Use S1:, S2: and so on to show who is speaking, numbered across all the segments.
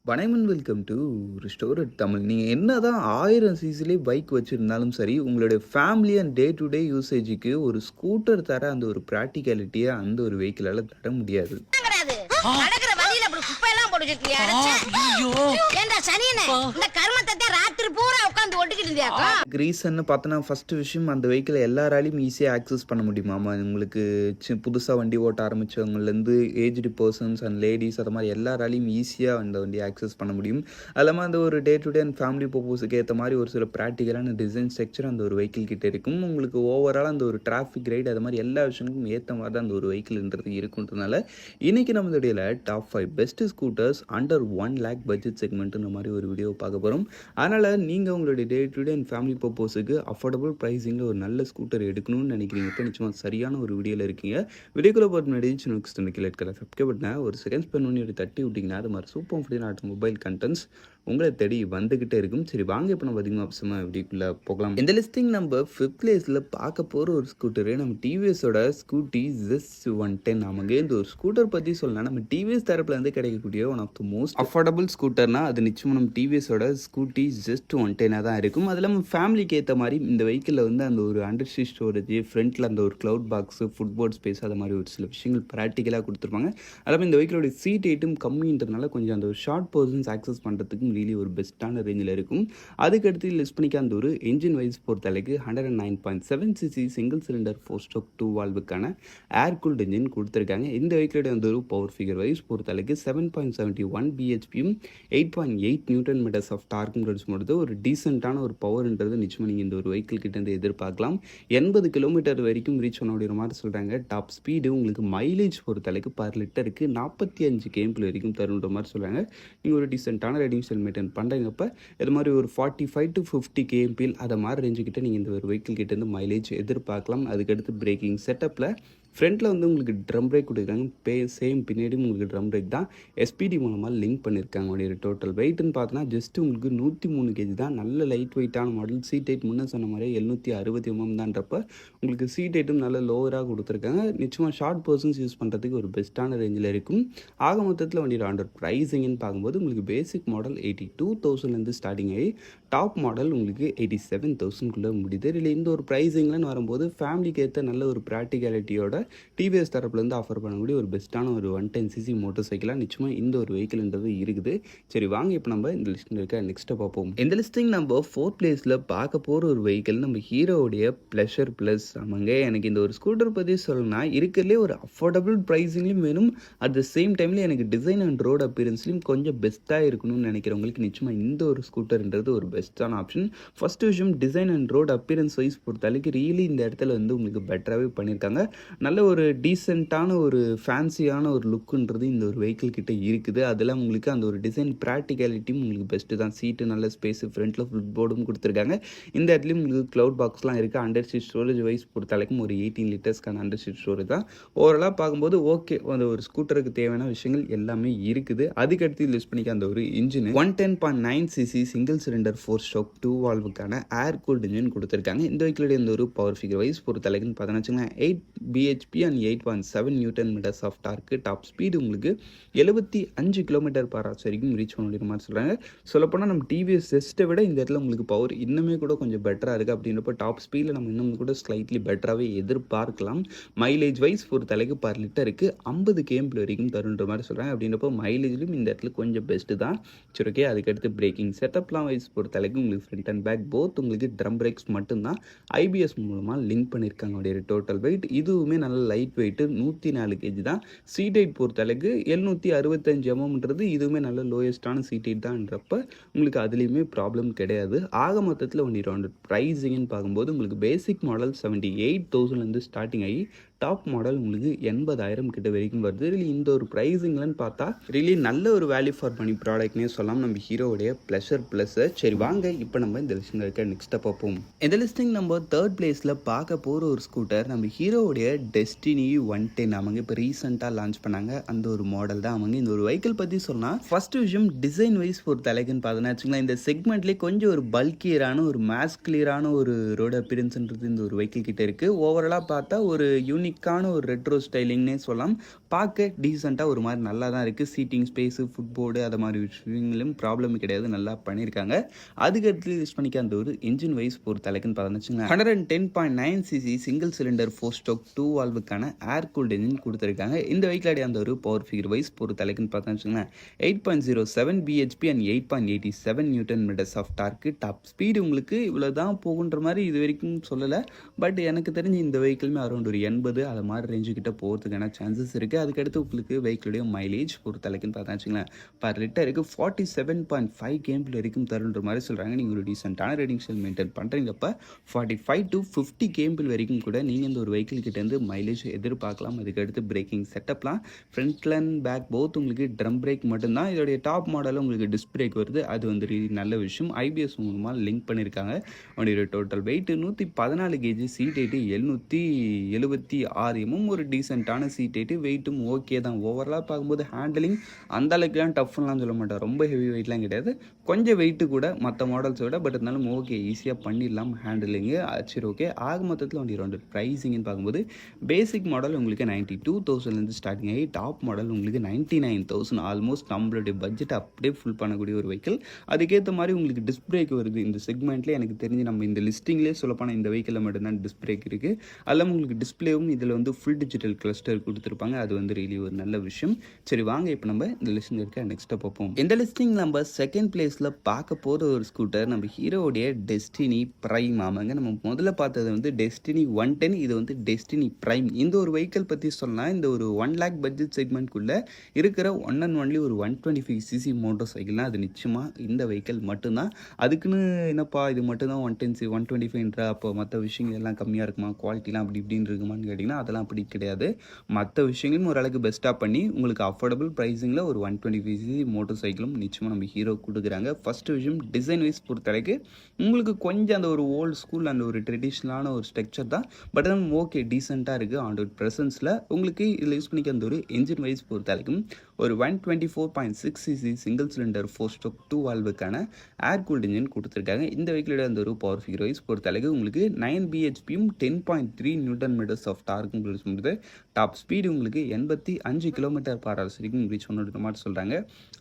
S1: வணக்கம் welcome to ரிஸ்டோரட் Tamil. நீங்கள் என்ன தான் 1000 சிசிலே பைக் வச்சுருந்தாலும் சரி, உங்களுடைய family and day to day யூசேஜுக்கு ஒரு ஸ்கூட்டர் தர அந்த ஒரு ப்ராக்டிகாலிட்டியை அந்த ஒரு வெஹிக்கிளால் தர முடியாது.
S2: நடக்கிற வழியில அப்படி குப்பையெல்லாம் போட்டு வச்சிருக்கியா? ஏண்டா சனியனே, இந்த கர்மத்தை ராத்திரி பூரா உட்கார்ந்து ஒட்டிக்கிட்டு இருந்தியாக்கா?
S1: ரீசன்னு பார்த்தோன்னா ஃபர்ஸ்ட் விஷயம், அந்த வெஹிக்கிளை எல்லாராலையும் ஈஸியாக ஆக்சஸ் பண்ண முடியுமாமா. உங்களுக்கு புதுசாக வண்டி ஓட்ட ஆரம்பித்தவங்கலேருந்து ஏஜ்டு பர்சன்ஸ் அண்ட் லேடிஸ் அது மாதிரி எல்லாராலையும் ஈஸியாக அந்த வண்டியை ஆக்சஸ் பண்ண முடியும். அது இல்லாமல் அந்த ஒரு day to day and family பர்பஸுக்கு ஏற்ற மாதிரி ஒரு சில ப்ராக்டிக்கலான டிசைன் ஸ்ட்ரக்சர் அந்த ஒரு வெஹிக்கிள் கிட்டே இருக்கும். உங்களுக்கு ஓவரால் அந்த ஒரு டிராஃபிக் ரைட் அது மாதிரி எல்லா விஷயங்களுக்கும் ஏற்ற மாதிரி தான் அந்த ஒரு வெஹிக்கிள்ன்றது இருக்குன்றதுனால இன்றைக்கி நம்ம இந்த top 5 best scooters under 1 lakh budget செக்மெண்ட்டுன்ற மாதிரி ஒரு வீடியோ பார்க்க போகிறோம். அதனால் நீங்கள் உங்களுடைய day to day and family பர்பஸுக்கு அஃபோர்டபுள் ப்ரைஸிங்கில் ஒரு நல்ல ஸ்கூட்டர் எடுக்கணும்னு நினைக்கிறீங்க. இப்போ நிச்சயமாக சரியான ஒரு வீடியோவில் இருக்கீங்க. வீடியோக்குள்ளே போகிற முன்னாடி நெக்ஸ்ட் கீழே இருக்கிற சப்ஸ்கிரைப் பட்டனை ஒரு செகண்ட்ஸ் பண்ணி ஒரு தட்டி விட்டிங்கன்னா அது மாதிரி சூப்பர் ஃபிஃப்டின் ஆட்டோமொபைல் கண்டென்ட்ஸ் உங்களை தேடி வந்துக்கிட்டே இருக்கும். சரி வாங்க இப்போ நம்ம அதிகமாக அவசரமாக வீடியோக்குள்ளே போகலாம். இந்த லிஸ்டிங் நம்ம 5th பிளேஸில் பார்க்க போகிற ஒரு ஸ்கூட்டரு நம்ம டிவிஎஸோட ஸ்கூட்டி ஜெஸ்ட் 110. நமக்கு இந்த ஒரு ஸ்கூட்டர் பற்றி சொல்லலாம், நம்ம டிவிஎஸ் தரப்புலேருந்து கிடைக்கக்கூடிய one of the most affordable ஸ்கூட்டர்னா அது நிச்சயமாக நம்ம டிவிஎஸோட ஸ்கூட்டி ஜெஸ்ட் 110 தான் இருக்கும். அது இல்லாமல் ஃபேமிலிக்கு ஏற்ற மாதிரி இந்த வெஹிக்கிளில் வந்து அந்த ஒரு அண்டர் சீட் ஸ்டோரேஜ், ஃப்ரண்ட்டில் அந்த ஒரு க்ளவுட் பாக்ஸு, ஃபுட்போர்ட் ஸ்பேஸ் அது மாதிரி ஒரு சில விஷயங்கள் ப்ராக்டிக்கலாக கொடுத்துருப்பாங்க. அது இல்லாமல் இந்த வெஹிக்கிளோட சீட் ஹைட்டும் கம்மின்றதுனால கொஞ்சம் அந்த ஒரு ஷார்ட் பர்சன்ஸ் ஆக்சஸ் பண்ணுறதுக்கும் ரியலி ஒரு பெஸ்ட்டான ரேஞ்சில் இருக்கும். அதுக்கடுத்து லிஸ்ட் பண்ணிக்க அந்த ஒரு என்ஜின் வைஸ் பொறுத்தளவுக்கு 109.7 cc சிங்கிள் சிலிண்டர் 4-stroke 2 வால்வுக்கான ஏர் கூல்ட் என்ஜின் கொடுத்துருக்காங்க. இந்த வெஹிக்கிளோட அந்த ஒரு பவர் ஃபிகர் வைஸ் பொறுத்தளவுக்கு 7.71 பிஹெச்பியும் 8.8 நியூட்டன் மீட்டர்ஸ் ஆஃப் டார்க்கும் ப்ரொடியூஸ் பண்ணுறது ஒரு டீசெண்டான ஒரு பவர்ன்றது நிச்சயமாக நீங்கள் இந்த ஒரு வெஹிக்கிள் கிட்டேருந்து எதிர்பார்க்கலாம். 80 கிலோமீட்டர் வரைக்கும் ரீச் பண்ண முடியுற மாதிரி சொல்கிறாங்க. டாப் ஸ்பீடு உங்களுக்கு மைலேஜ் பொறுத்தளவுக்கு பர் லிட்டருக்கு 45 km வரைக்கும் தருன்ற மாதிரி சொல்கிறாங்க. நீங்கள் ஒரு டீசெண்டான ரைடிங் ஸ்டைல் மெயின்டைன் பண்ணுறீங்கப்ப இது மாதிரி ஒரு 45 to 50 kmpl அதை மாதிரி ரேஞ்சுக்கிட்ட நீங்கள் இந்த ஒரு வெஹிக்கிள் கிட்டேருந்து மைலேஜ் எதிர்பார்க்கலாம். அதுக்கடுத்து பிரேக்கிங் செட்டப்பில் ஃப்ரண்ட்டில் வந்து உங்களுக்கு ட்ரம் பிரேக் கொடுக்குறாங்க. சேம் பின்னாடியும் உங்களுக்கு ட்ரம் பிரேக் தான் எஸ்பிடி மூலமாக லிங்க் பண்ணியிருக்காங்க. உடைய டோட்டல் வெயிட்னு பார்த்தோன்னா ஜஸ்ட் உங்களுக்கு 103 kg தான். நல்ல லைட் வெயிட்டான மாடல். சீட் ஹைட் முன்னே சொன்ன மாதிரி 760 mm தான்றப்ப உங்களுக்கு சீட் ஹைட்டும் நல்ல லோவராக கொடுத்துருக்காங்க. நிச்சயமாக ஷார்ட் பர்சன்ஸ் யூஸ் பண்ணுறதுக்கு ஒரு பெஸ்ட்டான ரேஞ்சில் இருக்கும். ஆக மொத்தத்தில் வண்டியோட ஆண்டர் ப்ரைஸிங்னு பார்க்கும்போது உங்களுக்கு பேசிக் மாடல் 82,000 ஸ்டார்டிங் ஆகி டாப் மாடல் உங்களுக்கு 87,000 முடியுது. இல்லை இந்த ஒரு ப்ரைஸிங்லன்னு வரும்போது ஃபேமிலிக்கு ஏற்ற நல்ல ஒரு ப்ராக்டிகாலிட்டியோட டிவிஎஸ் தரப்புலேருந்து ஆஃபர் பண்ணக்கூடிய ஒரு பெஸ்ட்டான ஒரு 110cc மோட்டர் சைக்கிளாக நிச்சயமாக இந்த ஒரு வெஹிக்கிள்ன்றது இருக்குது. சரி வாங்க இப்போ நம்ம இந்த லிஸ்ட்டில் இருக்க நெக்ஸ்ட்டை பார்ப்போம். இந்த லிஸ்டிங் நம்ம 4th பிளேஸில் பார்க்க போகிற ஒரு வெஹிக்கிள் நம்ம ஹீரோவுடைய ப்ளஷர் ப்ளஸ். ஆமாங்க, எனக்கு இந்த ஒரு ஸ்கூட்டர் பற்றி சொல்லணும்னா இருக்கிறதுலே ஒரு அஃபோர்டபுள் ப்ரைஸிங்லையும் வேணும், அட் த சேம் டைமில் எனக்கு டிசைன் அண்ட் ரோட் அப்பியரன்ஸ்லையும் கொஞ்சம் பெஸ்ட்டாக இருக்கணும்னு நினைக்கிறவங்களுக்கு நிச்சயமாக இந்த ஒரு ஸ்கூட்டர்ன்றது ஒரு பெஸ்ட்டான ஆப்ஷன். ஃபர்ஸ்ட் விஷயம், design and road appearance wise பொறுத்தளவுக்கு ரியலி இந்த இடத்துல வந்து உங்களுக்கு பெட்டராகவே பண்ணியிருக்காங்க. நல்ல ஒரு டீசெண்டான ஒரு ஃபேன்சியான ஒரு லுக்குன்றது இந்த ஒரு வெஹிக்கிள் கிட்ட இருக்குது. அதெல்லாம் உங்களுக்கு அந்த ஒரு டிசைன் ப்ராக்டிகாலிட்டியும் உங்களுக்கு பெஸ்ட்டு தான். சீட்டு நல்ல ஸ்பேஸு, ஃப்ரண்ட்டில் ஃபுட் போர்டும் கொடுத்துருக்காங்க. இந்த இடத்துலையும் உங்களுக்கு க்ளவுட் பாக்ஸ்லாம் இருக்குது. அண்டர் சீட் ஸ்டோரேஜ் வைஸ் பொறுத்தளவுக்கும் ஒரு 18 லிட்டர்ஸ்க்கான அண்டர் சீட் ஸ்டோரேஜ் தான். ஓவராலாக பார்க்கும்போது ஓகே, அந்த ஒரு ஸ்கூட்டருக்கு தேவையான விஷயங்கள் எல்லாமே இருக்குது. அதுக்கடுத்து லிஸ்ட் பண்ணிக்க அந்த ஒரு engine 110.9 cc single cylinder 4-stroke 2 வால்வுக்கான ஏர் கூல்ட் இன்ஜின் கொடுத்துருக்காங்க. இந்த வெஹிக்கிளுடைய இந்த ஒரு பவர் ஃபிகர் வைஸ் பொறுத்தளவுக்குன்னு பார்த்தோன்னா 8 BHP and 8.7 newton meters of torque. Top speed உங்களுக்கு 75 km/h வரைக்கும் ரீச் பண்ண முடியுற மாதிரி சொல்கிறாங்க. சொல்லப்போனால் நம்ம டிவிஎஸ் ஜெஸ்ட்டை விட இந்த இடத்துல உங்களுக்கு பவர் இன்னுமே கூட கொஞ்சம் பெட்டராக இருக்குது. அப்படின்றப்ப டாப் ஸ்பீடில் நம்ம இன்னும் கூட ஸ்லைட்லி பெட்டராகவே எதிர்பார்க்கலாம். மைலேஜ் வைஸ் பொறுத்தளவுக்கு பர் லிட்டருக்கு 50 km வரைக்கும் தருன்ற மாதிரி சொல்கிறாங்க. அப்படின்றப்போ மைலேஜ்லையும் இந்த இடத்துல கொஞ்சம் பெஸ்ட்டு தான். சரி ஓகே. அதுக்கடுத்து பிரேக்கிங் செட்டப்லாம் வைஸ் பொறுத்தளவுக்கு உங்களுக்கு ஃப்ரண்ட் அண்ட் பேக் போத் உங்களுக்கு ட்ரம் பிரேக்ஸ் மட்டும்தான் ஐபிஎஸ் மூலமாக லிங்க் பண்ணியிருக்காங்க. உடைய டோட்டல் வெயிட் இதுவுமே நல்ல லைட் வெயிட்டு 104 kg தான். சீட் ஹைட் பொறுத்தளவுக்கு 765 mmன்றது இதுவுமே நல்ல லோயஸ்டான சீட் ஹைட் தான்ன்றப்ப உங்களுக்கு அதுலேயுமே ப்ராப்ளம் கிடையாது. ஆக மொத்தத்தில் ஒன்று ப்ரைஸிங்னு பார்க்கும்போது உங்களுக்கு பேசிக் மாடல் 78,000 ஸ்டார்டிங் ஆகி டாப் மாடல் உங்களுக்கு 80,000 கிட்ட வரைக்கும் வருது. ரியலி இந்த ஒரு ப்ரைஸிங்லன்னு பார்த்தா ரியலி நல்ல ஒரு வேல்யூ ஃபார் மணி ப்ராடக்ட்னே சொல்லலாம் நம்ம ஹீரோவுடைய ப்ளஷர் ப்ளஸ். சரி வாங்க இப்போ நம்ம இந்த லிஸ்டில் இருக்க நெக்ஸ்ட்டை பார்ப்போம். இந்த லிஸ்டிங் நம்ம 3rd பிளேஸில் பார்க்க போகிற ஒரு ஸ்கூட்டர் நம்ம ஹீரோவுடைய டெஸ்டினி 110. அவங்க இப்போ ரீசெண்டாக லான்ச் பண்ணாங்க அந்த ஒரு மாடல் தான். அவங்க இந்த ஒரு வெஹிக்கிள் பற்றி சொன்னால் ஃபர்ஸ்ட் விஷயம் டிசைன் வைஸ் பொறுத்தளவுக்குன்னு பார்த்தோன்னா வச்சுங்களேன், இந்த செக்மெண்ட்லேயே கொஞ்சம் ஒரு பல்கியரான ஒரு மாஸ்கிலியரான ஒரு ரோடு அப்பியரன்ஸ்ன்றது இந்த ஒரு வெஹிக்கிள் கிட்ட இருக்குது. ஓவராலாக பார்த்தா ஒரு யூனிக் யூனிக்கான ஒரு ரெட்ரோ ஸ்டைலிங்னே சொல்லலாம். பார்க்க டீசெண்டாக ஒரு மாதிரி நல்லா தான் இருக்குது. சீட்டிங் ஸ்பேஸு, ஃபுட்போர்டு அது மாதிரி விஷயங்களும் ப்ராப்ளம் கிடையாது, நல்லா பண்ணியிருக்காங்க. அதுக்கடுத்து யூஸ் பண்ணிக்க அந்த ஒரு இன்ஜின் வைஸ் பொறுத்த அளவுக்குன்னு பார்த்தோன்னு 110.9 சிசி சிங்கிள் சிலிண்டர் 4 ஸ்ட்ரோக் 2 வால்வுக்கான ஏர் கூல்டு இன்ஜின் கொடுத்துருக்காங்க. இந்த வெஹிக்கிள் அந்த ஒரு பவர் ஃபிகர் வைஸ் பொறுத்த அளவுக்குன்னு பார்த்தோன்னு 8.07 BHP and 8.87 newton meters of torque. Top speed உங்களுக்கு இவ்வளோ தான் போகுன்ற மாதிரி இது வரைக்கும் சொல்லலை. பட் எனக்கு தெரிஞ்சு இந்த வெஹிக்கிளுமே அரௌண்ட் ஒரு 80 அது மாதிரி ரேஞ்சுக்கிட்ட போகிறதுக்கான சான்சஸ் இருக்குது. அதுக்கடுத்து உங்களுக்கு வெஹிக்கிளுடைய மைலேஜ் பொறுத்த அளவுக்குன்னு பார்த்தா பர் லிட்டருக்கு 47.5 கேம்பிள் வரைக்கும் தருன்ற மாதிரி சொல்கிறாங்க. நீங்கள் ஒரு டீசெண்டான ரேட்டிங் செல் மெயின்டைன் பண்ணுறீங்கப்ப 45 to 50 கேம்பிள் வரைக்கும் கூட நீங்கள் இந்த ஒரு வெஹிக்கிள் கிட்டேருந்து மைலேஜ் எதிர்பார்க்கலாம். அதுக்கடுத்து பிரேக்கிங் செட்டப்லாம் ஃப்ரண்ட் அண்ட் பேக் போத் உங்களுக்கு ட்ரம் பிரேக் மட்டும்தான். இதோடைய டாப் மாடலில் உங்களுக்கு டிஸ்க் பிரேக் வருது, அது வந்து நல்ல விஷயம். ஐபிஎஸ் மூலமாக லிங்க் பண்ணியிருக்காங்க. அவனுடைய total weight 114 KG, seat height 776 ஒரு டீசெண்டான சீட் ஹைட்டு. வெயிட்டும் ஓகே தான். ஓவராலாக பார்க்கும்போது ஹேண்டலிங் அந்த அளவுக்குலாம் டஃப்லாம் சொல்ல மாட்டேன், ரொம்ப ஹெவி வெயிட்லாம் கிடையாது, கொஞ்சம் வெயிட்டு கூட மற்ற மாடல்ஸை விட. பட் இருந்தாலும் ஓகே, ஈஸியாக பண்ணிடலாம் ஹேண்டிலிங்கு. சரி ஓகே. ஆக மொத்தத்தில் வண்டி ரெண்டு ப்ரைஸிங்னு பார்க்கும்போது பேசிக் மாடல் உங்களுக்கு 92,000 ஸ்டார்டிங் ஆகி டாப் மாடல் உங்களுக்கு 99,000. ஆல்மோஸ்ட் நம்மளுடைய பட்ஜெட் அப்படியே ஃபுல் பண்ணக்கூடிய ஒரு வெஹிக்கிள். அதுக்கேற்ற மாதிரி உங்களுக்கு டிஸ்க் பிரேக் வருது இந்த செக்மெண்ட்லேயே. எனக்கு தெரிஞ்சு நம்ம இந்த லிஸ்டிங்லேயே சொல்லப்போனால் இந்த வெஹிக்கிளில் மட்டும்தான் டிஸ்க் பிரேக் இருக்குது. அதெல்லாம் உங்களுக்கு டிஸ்பிளேவும் இதில் வந்து ஃபுல் டிஜிட்டல் கிளஸ்டர் கொடுத்துருப்பாங்க, அது வந்து ரியலி ஒரு நல்ல விஷயம். சரி வாங்க இப்போ நம்ம இந்த லிஸ்டிங் இருக்க நெக்ஸ்ட்டாக பார்ப்போம். இந்த லிஸ்டிங் நம்ம செகண்ட் பிளேஸில் பார்க்க போகிற ஒரு ஸ்கூட்டர் நம்ம ஹீரோடைய டெஸ்டினி பிரைம். ஆமாங்க, நம்ம முதல்ல பார்த்தது வந்து டெஸ்டினி 110, இது வந்து டெஸ்டினி பிரைம். இந்த ஒரு வெஹிக்கிள் பற்றி சொன்னால் இந்த ஒரு 1 lakh பட்ஜெட் செக்மெண்ட்குள்ளே இருக்கிற ஒன் அண்ட் ஒன்லி ஒரு 125 சிசி மோட்டர் சைக்கிள்னால் அது நிச்சயமாக இந்த வெஹிக்கிள் மட்டும்தான். அதுக்குன்னு என்னப்பா இது மட்டும்தான் 110 125 அப்போ மற்ற விஷயங்கள் எல்லாம் கம்மியாக இருக்குமா, குவாலிட்டிலாம் அப்படி இப்படின்னு இருக்குமான்னு கேட்டிங்கன்னா அதெல்லாம் அப்படி கிடையாது. மற்ற விஷயங்களும் ஓரளவுக்கு பெஸ்ட்டாக பண்ணி உங்களுக்கு அஃபோர்டபுள் ப்ரைஸிங்கில் ஒரு 125 சிசி மோட்டர் சைக்கிளும் நிச்சயமாக நம்ம ஹீரோ கொடுக்குறாங்க. ஃபஸ்ட்டு விஷயம் டிசைன் வைஸ் பொறுத்தளவுக்கு உங்களுக்கு கொஞ்சம் அந்த ஒரு ஓல்டு ஸ்கூல் அந்த ஒரு ட்ரெடிஷ்னலான ஒரு ஸ்ட்ரக்சர் தான். பட் அதுவும் ஓகே டீசெண்டாக இருக்குது. ஆண்ட்ராய்ட் ப்ரெசன்ஸில் உங்களுக்கு இதில் யூஸ் பண்ணிக்க அந்த ஒரு என்ஜின் வைஸ் பொறுத்தளவுக்கும் ஒரு 124.6 சிசி சிங்கிள் சிலிண்டர் 4 ஸ்ட்ரோக் 2 வால்வுக்கான ஏர் கூல்டு இன்ஜின் கொடுத்துருக்காங்க. இந்த வெஹிக்கிளோட அந்த ஒரு பவர் ஃபிகர் வைஸ் பொறுத்தளவுக்கு உங்களுக்கு 9 பிஹெச்பியும் 10.3 நியூட்டன் மீட்டர்ஸ் ஆஃப் டார்க்கும் கொடுத்து டாப் ஸ்பீடு உங்களுக்கு 85 கிலோமீட்டர் பர் ஹவர்ஸ் வரைக்கும் ரீச் பண்ணுற மாதிரி சொல்கிறாங்க.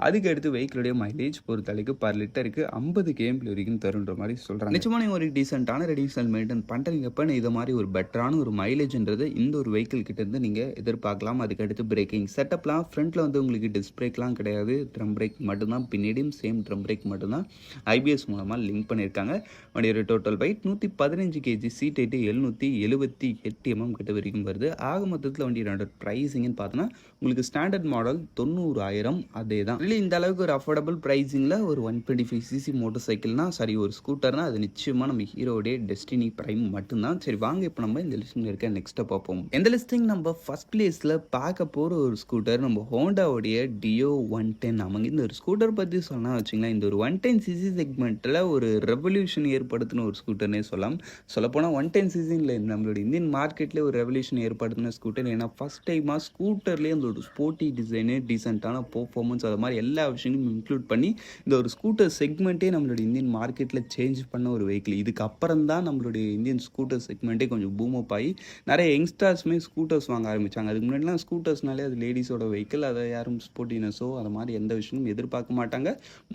S1: அதுக்கு அடுத்து வெஹிக்கிளுடைய மைலேஜ் பொறுத்தளவுக்கு பர் லிட்டருக்கு 50 கேம்பிள் வரைக்கும் தருன்ற மாதிரி சொல்கிறாங்க. நிச்சயமாக நீங்கள் ஒரு டீசெண்டான ரேடிங்ஸ் மெயின்டைன் பண்ணுறீங்கப்ப இது மாதிரி ஒரு பெட்டரான ஒரு மைலேஜ்ன்றது இந்த ஒரு வெஹிக்கிள் கிட்டேருந்து நீங்கள் எதிர்பார்க்கலாம். அதுக்கு அடுத்து பிரேக்கிங் செட்டப்லாம் ஃப்ரண்ட்டில் வந்து உங்களுக்கு டிஸ்க் பிரேக்லாம் கிடையாது, ட்ரம் பிரேக் மட்டும்தான். பின்னாடியும் சேம் ட்ரம் பிரேக் மட்டும்தான் ஐபிஎஸ் மூலமாக லிங்க் பண்ணியிருக்காங்க. வண்டியோட total weight 115 KG, seat height 778 கிட்ட வரைக்கும் வருது. ஆக மொத்தத்தில் வண்டியோட ப்ரைஸிங்னு பார்த்தோன்னா உங்களுக்கு ஸ்டாண்டர்ட் மாடல் 90,000 அதே தான். இல்லை இந்த அளவுக்கு ஒரு அஃபோர்டபுள் ப்ரைஸிங்கில் ஒரு 125 சிசி மோட்டர் சைக்கிள்னா சாரி ஒரு ஸ்கூட்டர்னால் அது நிச்சயமாக நம்ம ஹீரோடைய டெஸ்டினி பிரைம் மட்டும்தான். சரி வாங்க இப்போ நம்ம இந்த லிஸ்டிங் இருக்க நெக்ஸ்ட்டாக பார்ப்போம். இந்த லிஸ்டிங் நம்ம ஃபர்ஸ்ட் பிளேஸில் பார்க்க போகிற ஒரு ஸ்கூட்டர் நம்ம ஹோண்டாவுடைய டியோ 110. ஆமாங்க, இந்த ஒரு ஸ்கூட்டர் பற்றி சொன்னால் வச்சுங்களேன், இந்த ஒரு 110 சிசி செக்மெண்ட்டில் ஒரு ரெவல்யூஷன் ஏற்படுத்தின ஒரு ஸ்கூட்டர்னே சொல்லலாம். சொல்லப்போனால் 110 சிசியில் நம்மளோட இந்தியன் மார்க்கெட்லேயே ஒரு ரெவல்யூஷன் ஏற்படுத்தின ஸ்கூட்டர். ஏன்னா ஃபஸ்ட் டைமாக ஸ்கூட்டர்லேயே அந்த ஒரு ஸ்போர்ட்டி டிசைனு, டீசெண்டான பெர்ஃபார்மன்ஸ் அது மாதிரி எல்லா விஷயங்களும் இன்க்ளூட் பண்ணி இந்த ஒரு ஸ்கூட்டர் செக்மெண்ட்டே நம்மளோட இந்தியன் மார்க்கெட்டில் சேஞ்ச் பண்ண ஒரு வெஹிக்கிள். இதுக்கப்புறம் தான் நம்மளுடைய இந்தியன் ஸ்கூட்டர் செக்மெண்ட்டே கொஞ்சம் பூம் அப் ஆகி நிறைய யங்ஸ்டர்ஸுமே ஸ்கூட்டர்ஸ் வாங்க ஆரம்பித்தாங்க. அதுக்கு முன்னாடிலாம் ஸ்கூட்டர்ஸ்னாலே அது லேடிஸோட வெஹிக்கிள், அதை யாரும் ஸ்போர்ட்டினஸோ அது மாதிரி எந்த விஷயமும் எதிர்பார்க்க மாட்டாங்க.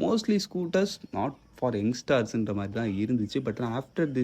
S1: மோஸ்ட்லி ஸ்கூட்டர்ஸ் நாட் ஃபார் யங்ஸ்டார்ஸ்ன்ற மாதிரி தான் இருந்துச்சு. But after the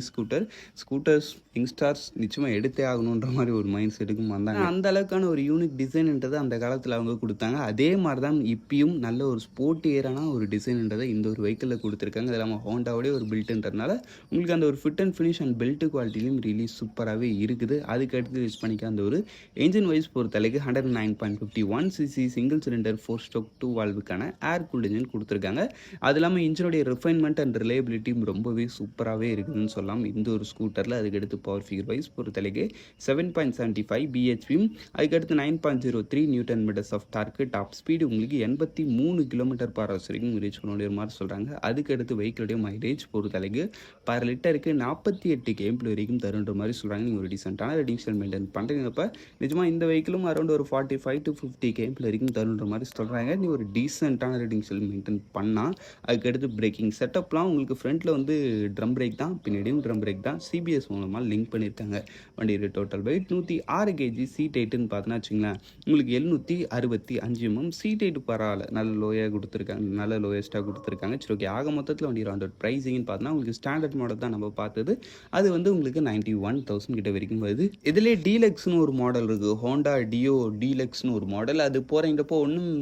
S1: scooters youngsters நிச்சயமாக எடுத்தே ஆகணுன்ற மாதிரி ஒரு மைண்ட் செட்டுக்கும் வந்தாங்க. அந்த அளவுக்கான ஒரு யூனிக் டிசைன்ன்றதை அந்த காலத்தில் அவங்க கொடுத்தாங்க. அதே மாதிரி தான் இப்பயும் நல்ல ஒரு ஸ்போர்ட்டியரான ஒரு டிசைன்ன்றதை இந்த ஒரு வெஹிக்கிளில் கொடுத்துருக்காங்க. அது இல்லாமல் ஹோண்டாவோடய ஒரு பில்ட்டுன்றதுனால உங்களுக்கு அந்த ஒரு fit and finish and build குவாலிட்டிலையும் ரிலீஸ் சூப்பராகவே இருக்குது. அதுக்கு அடுத்து யூஸ் பண்ணிக்க அந்த ஒரு என்ஜின் வைஸ் பொறுத்தளவுக்கு 109.51 சிசி சிங்கிள் சிலிண்டர் 4 ஸ்ட்ரோக் 2 வால்வுக்கான ஏர் கூல்டு இன்ஜின் கொடுத்துருக்காங்க. அது இல்லாமல் இன்ஜினுடைய ரிஃபைன்மெண்ட் அண்ட் ரிலையபிலிட்டியும் ரொம்பவே சூப்பராகவே இருக்குதுன்னு சொல்லலாம் இந்த ஒரு ஸ்கூட்டரில். அதுக்கடுத்து பவர் ஃபிகர் வைஸ் பொறுத்தளவுக்கு 7.75 பிஹெச்பியும் அதுக்கடுத்து 9.03 newton meters of torque. Top speed உங்களுக்கு 83 கிலோமீட்டர் பர் ஹவர்ஸ் வரைக்கும் ரீச் பண்ணக்கூடிய மாதிரி சொல்கிறாங்க. அதுக்கடுத்து வெஹிக்கிளுடைய மைலேஜ் பொறுத்தளவுக்கு பர் லிட்டருக்கு 48 கேம்பிள் வரைக்கும் தருன்ற மாதிரி சொல்கிறாங்க. நீங்கள் ஒரு டீசெண்டான ரெடிங்ஷன் மெயின்டைன் பண்ணுறீங்கப்ப நிஜமாக இந்த வெஹிக்கிளும் அரௌண்ட் ஒரு 45 to 50 கேம்பிள் வரைக்கும் தருன்ற மாதிரி சொல்கிறாங்க. நீ ஒரு டீசெண்டான ரெடிங்ஷன் மெயின்டைன் பண்ணால். அதுக்கடுத்து பிரேக்கிங் செட்டப்லாம் உங்களுக்கு ஃப்ரண்ட்டில் வந்து ட்ரம் பிரேக் தான், பின்னாடியும் ட்ரம் பிரேக் தான். சிபிஎஸ் மூலமாக லிங்க் பண்ணியிருக்காங்க. வண்டியோட total weight weight 106 kg, seat ஹைட்டுன்னு பார்த்தோன்னா வச்சுங்களேன் உங்களுக்கு 765 mm. சீட் ஹைட் பரவாயில்ல, நல்ல லோயாக கொடுத்துருக்காங்க, நல்ல லோயஸ்ட்டாக கொடுத்துருக்காங்க. சரி ஓகே, ஆக மொத்தத்தில் வண்டி அரௌண்ட் ப்ரைஸிங்னு பார்த்தோன்னா உங்களுக்கு ஸ்டாண்டர்ட் மாடல் தான் நம்ம பார்த்தது. அது வந்து உங்களுக்கு 91,000 கிட்ட வரைக்கும் வருது. இதிலே டீலக்ஸ்னு ஒரு மாடல் இருக்குது, ஹோண்டா டியோ டீலக்ஸ்னு ஒரு மாடல். அது போகிறப்போ ஒன்றும்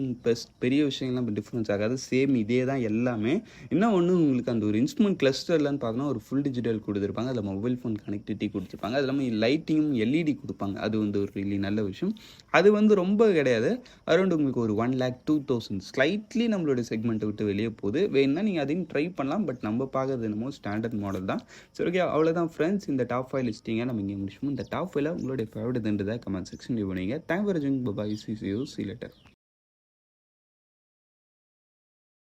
S1: பெரிய விஷயங்கள்லாம் டிஃப்ரென்ஸ் ஆகாது, சேம் இதே தான் எல்லாமே. இன்னும் ஒன்று உங்களுக்கு அந்த ஒரு இன்ஸ்ட்ருமெண்ட் கிளஸ்டர்லன்னு பார்த்தோன்னா ஒரு ஃபுல் டிஜிட்டல் கொடுத்துருப்பாங்க, அதில் மொபைல் ஃபோன் கனெக்டிவிட்டி கொடுத்துருப்பாங்க, அது இல்லாமல் லைட்டிங்கும் எல்இடி கொடுப்பாங்க. அது வந்து ஒரு ரியலி நல்ல விஷயம். அது வந்து ரொம்ப கிடையாது, அரௌண்ட் உங்களுக்கு ஒரு 1,02,000 ஸ்லைட்லி நம்மளோட செக்மெண்ட்டை விட்டு வெளியே போகுது. வேணும்னா நீங்கள் அதையும் ட்ரை பண்ணலாம், பட் நம்ம பார்க்குறது என்னமோ ஸ்டாண்டர்ட் மாடல் தான். சரி ஓகே, அவ்வளோதான் ஃப்ரெண்ட்ஸ், இந்த டாப் 5 லிஸ்டிங்கை நம்ம இங்கே முடிச்சோம். இந்த டாப் 5ல உங்களுடைய ஃபேவரட் கமெண்ட் செக்ஷன் பண்ணுவீங்க. தேங்க் ஃபார் வாட்சிங். Bye bye, see you later.